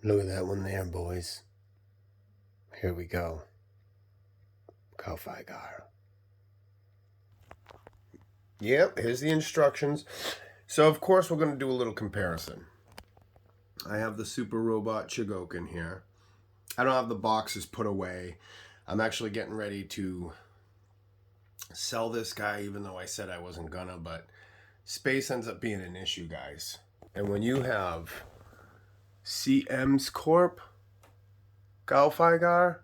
Look at that one there, boys. Here we go. Gaofighgar. Yep, here's the instructions. So, of course, we're going to do a little comparison. I have the Super Robot Chigokin here. I don't have the boxes put away. I'm actually getting ready to sell this guy, even though I said I wasn't gonna, but space ends up being an issue, guys. And when you have CMs Corp, Gaofighgar,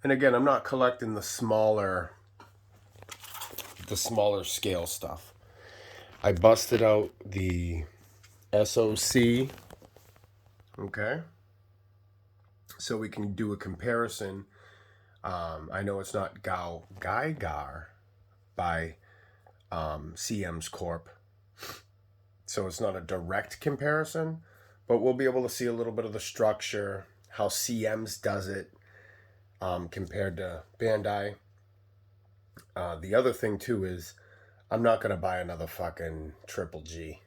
and again, I'm not collecting the smaller scale stuff. I busted out the SOC, okay? So we can do a comparison. I know it's not Gaofighgar by CMs Corp, so it's not a direct comparison, but we'll be able to see a little bit of the structure, how CMs does it compared to Bandai. The other thing too is I'm not going to buy another fucking Triple G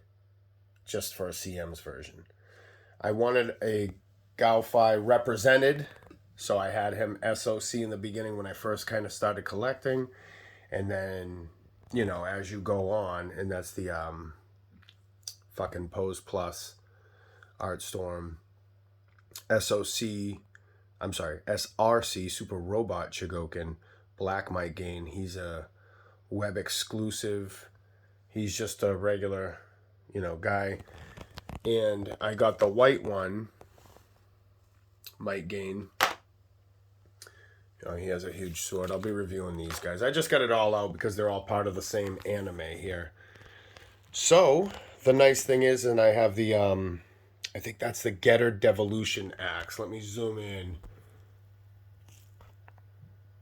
just for a CM's version. I wanted a Gaofi represented, so I had him SOC in the beginning when I first kind of started collecting, and then, you know, as you go on, and that's the fucking Pose Plus Artstorm SRC Super Robot Chigokin Black Might Gain. He's a web exclusive. He's just a regular, you know, guy. And I got the white one, Might Gain. You know, he has a huge sword. I'll be reviewing these guys. I just got it all out because they're all part of the same anime here. So, the nice thing is, and I have the, I think that's the Getter Devolution Axe. Let me zoom in.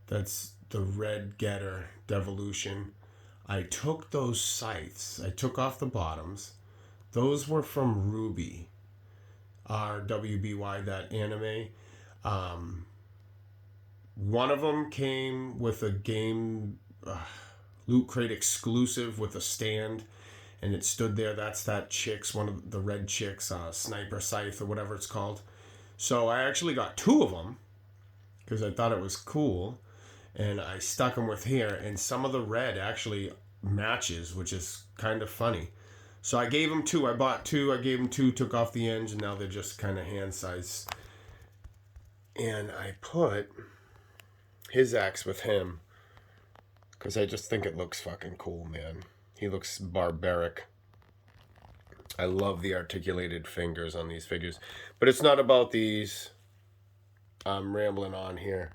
That's the red Getter Devolution. I took those scythes. I took off the bottoms. Those were from Ruby. RWBY, that anime. One of them came with a game Loot Crate exclusive with a stand, and it stood there. That's that chick's, one of the red chicks, Sniper Scythe or whatever it's called. So I actually got two of them because I thought it was cool, and I stuck them with here, and some of the red actually matches, which is kind of funny. So I gave him two. I bought two. I gave him two, took off the ends, and now they're just kind of hand size. And I put his axe with him because I just think it looks fucking cool, man. He looks barbaric. I love the articulated fingers on these figures. But it's not about these. I'm rambling on here.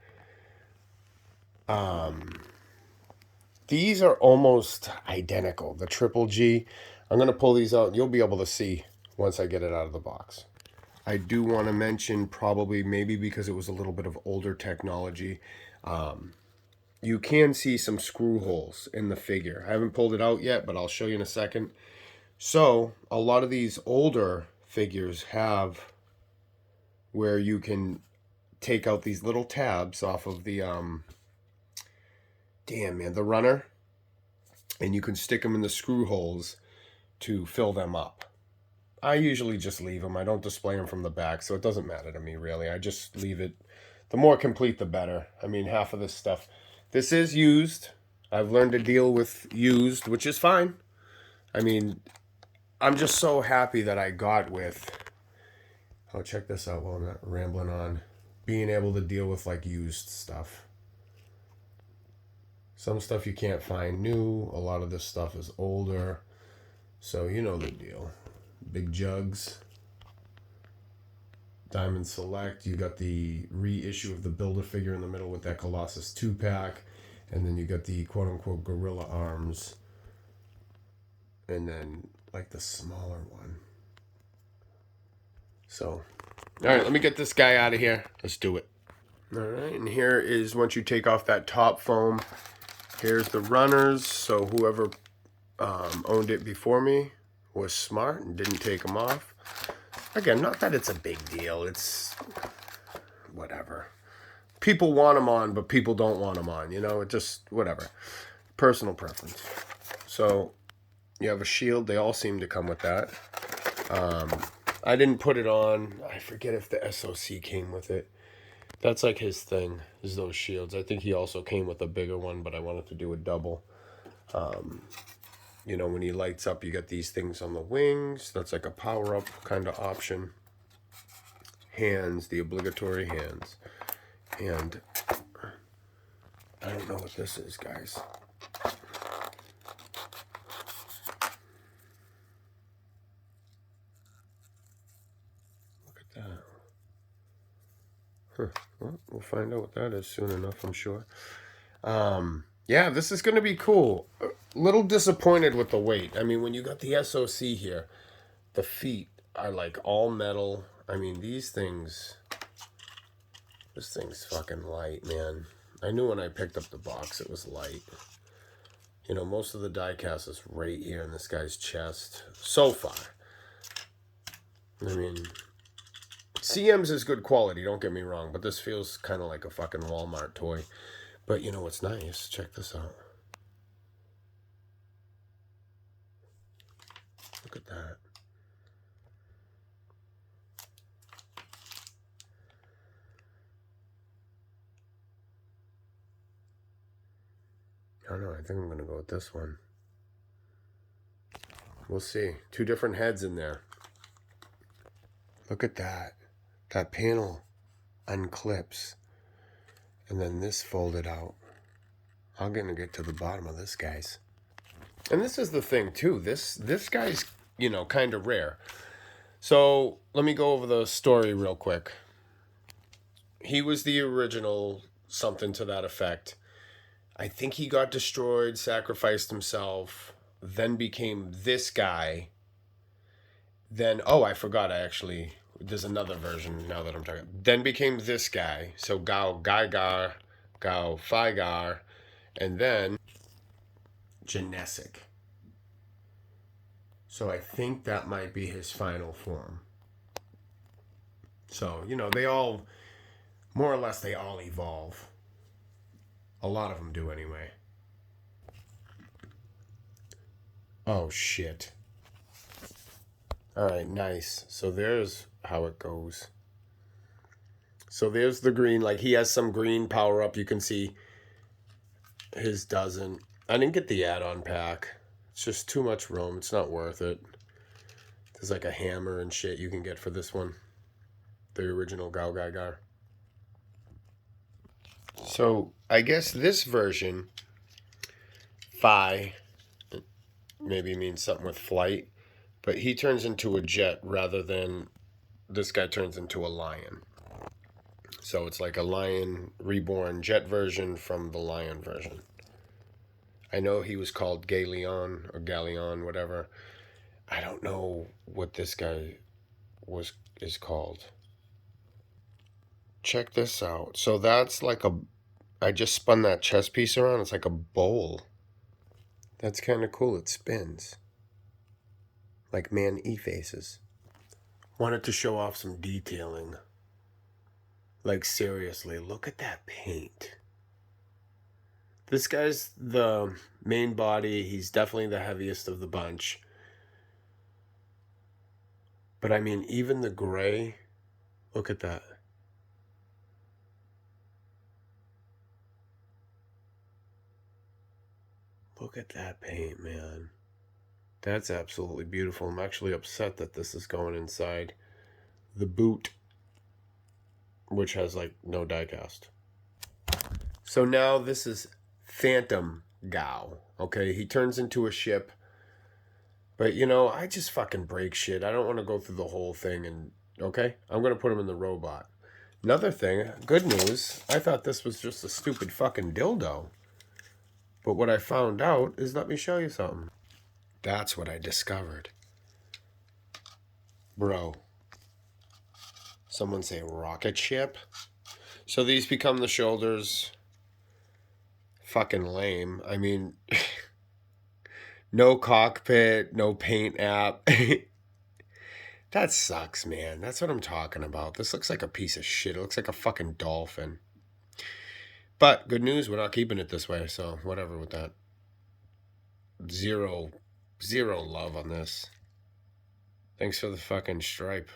These are almost identical. The Triple G. I'm going to pull these out. You'll be able to see once I get it out of the box. I do want to mention, probably maybe because it was a little bit of older technology, you can see some screw holes in the figure. I haven't pulled it out yet, but I'll show you in a second. So a lot of these older figures have where you can take out these little tabs off of the the runner, and you can stick them in the screw holes to fill them up. I usually just leave them. I don't display them from the back, so it doesn't matter to me, really. I just leave it. The more complete, the better. I mean, half of this stuff. This is used. I've learned to deal with used, which is fine. I mean, I'm just so happy that I got with... Oh, check this out while I'm not rambling on. Being able to deal with, like, used stuff. Some stuff you can't find new. A lot of this stuff is older. So, you know the deal. Big jugs. Diamond Select. You got the reissue of the Build-A-Figure in the middle with that Colossus 2-pack. And then you got the quote-unquote Gorilla Arms. And then, like, the smaller one. So, alright, let me get this guy out of here. Let's do it. Alright, and here is, once you take off that top foam, here's the runners. So whoever owned it before me was smart and didn't take them off. Again, not that it's a big deal. It's whatever. People want them on, but people don't want them on. You know, it just, whatever. Personal preference. So, you have a shield. They all seem to come with that. I didn't put it on. I forget if the SOC came with it. That's like his thing, is those shields. I think he also came with a bigger one, but I wanted to do a double. You know, when he lights up, you get these things on the wings. That's like a power-up kind of option. Hands, the obligatory hands. And I don't know what this is, guys. Look at that. Huh. Well, we'll find out what that is soon enough, I'm sure. Yeah, this is going to be cool. A little disappointed with the weight. I mean, when you got the SOC here, the feet are like all metal. I mean, these things... This thing's fucking light, man. I knew when I picked up the box it was light. You know, most of the die cast is right here in this guy's chest. So far. I mean, CMs is good quality, don't get me wrong, but this feels kind of like a fucking Walmart toy. But you know what's nice? Check this out. Look at that. I don't know, I think I'm going to go with this one. We'll see. Two different heads in there. Look at that. That panel unclips. And then this folded out. I'm going to get to the bottom of this, guys. And this is the thing, too. This guy's, you know, kind of rare. So, let me go over the story real quick. He was the original, something to that effect. I think he got destroyed, sacrificed himself, then became this guy. Then, oh, I forgot, there's another version now that I'm talking. Then became this guy. So Gaofighgar, and then Genesic. So I think that might be his final form. So, you know, they all, more or less, they all evolve. A lot of them do anyway. Oh, shit. Alright, nice. So there's how it goes. So there's the green. Like, he has some green power up. You can see his doesn't. I didn't get the add-on pack. It's just too much room. It's not worth it. There's like a hammer and shit you can get for this one. The original Gaofighgar. So, I guess this version, Phi, maybe means something with flight, but he turns into a jet rather than this guy turns into a lion. So it's like a lion reborn jet version from the lion version. I know he was called Galeon or Galeon, whatever. I don't know what this guy is called. Check this out. So that's like I just spun that chest piece around. It's like a bowl. That's kind of cool. It spins. Like man-E faces. Wanted to show off some detailing. Like seriously, look at that paint. This guy's the main body. He's definitely the heaviest of the bunch. But I mean, even the gray, look at that. Look at that paint, man. That's absolutely beautiful. I'm actually upset that this is going inside the boot, which has like no die cast. So now this is Phantom Gao. Okay, he turns into a ship. But you know, I just fucking break shit. I don't want to go through the whole thing and okay? I'm gonna put him in the robot. Another thing, good news, I thought this was just a stupid fucking dildo. But what I found out is, let me show you something. That's what I discovered. Bro. Someone say rocket ship? So these become the shoulders. Fucking lame. I mean, no cockpit, no paint app. That sucks, man. That's what I'm talking about. This looks like a piece of shit. It looks like a fucking dolphin. But good news, we're not keeping it this way, so whatever with that. Zero love on this. Thanks for the fucking stripe.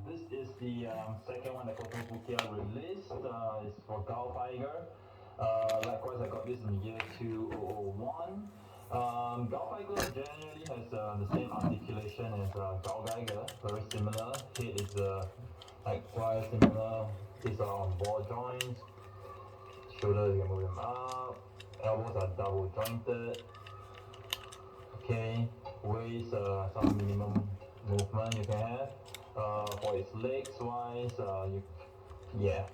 This is the second one that Kotobukiya released. It's for Gaofighgar. Likewise, I got this in the year 2001. Gaofighgar generally has the same articulation as Gaofighgar, very similar. Head is likewise similar. These are on ball joints. Shoulders, you can move them up. Elbows are double jointed. Okay, waist, some minimum movement you can have. For its legs wise, yeah,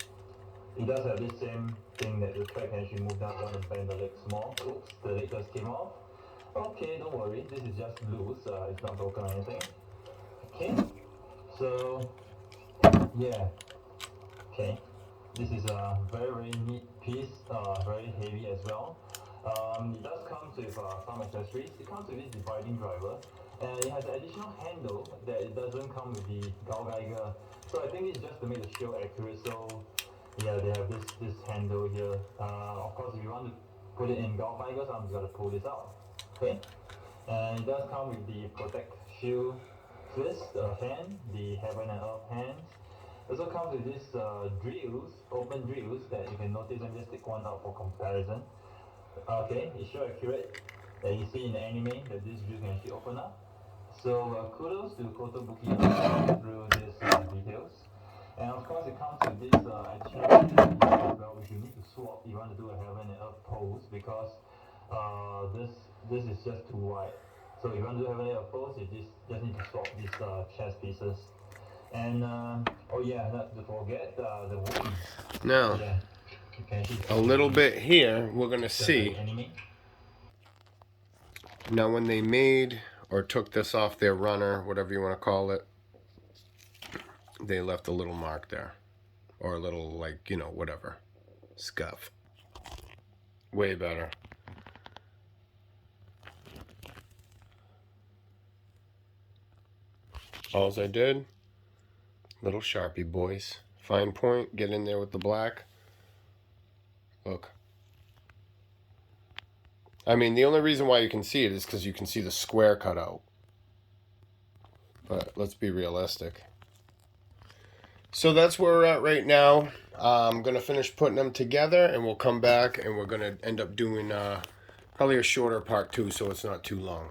it does have this same thing that the track can actually move down and bend the legs more. Oops, the leg just came off. Okay, don't worry, this is just loose, it's not broken or anything. Okay, so yeah, okay, this is a very very neat piece, very heavy as well. It does come with some accessories. It comes with this dividing driver, and it has an additional handle that it doesn't come with the Gaofighgar. So I think it's just to make the show accurate. So yeah, they have this handle here. Of course, if you want to put it in Gaofighgar, so I'm just gonna pull this out. Okay, and it does come with the protect shield twist hand, the heaven and earth hands. It also comes with these drills, open drills that you can notice. Let me just take one out for comparison. Okay, it's sure accurate that you see in the anime that this drill can actually open up. So kudos to Kotobuki through these details. And of course it comes with this additional as well, which you need to swap if you want to do a heaven and earth pose, because this is just too wide. So if you want to do heaven and earth pose, you just need to swap these chest pieces. And oh yeah, not to forget the wings. Now, Yeah, you can actually a see the little wings bit here, we're going to just like see. the anime. Now, when they made or took this off their runner, whatever you want to call it, they left a little mark there. Or a little, like, you know, whatever. Scuff. Way better. Alls I did, little Sharpie, boys. Fine point, get in there with the black. Look. I mean, the only reason why you can see it is because you can see the square cut out. But let's be realistic. So that's where we're at right now. I'm going to finish putting them together, and we'll come back, and we're going to end up doing probably a shorter part 2, so it's not too long.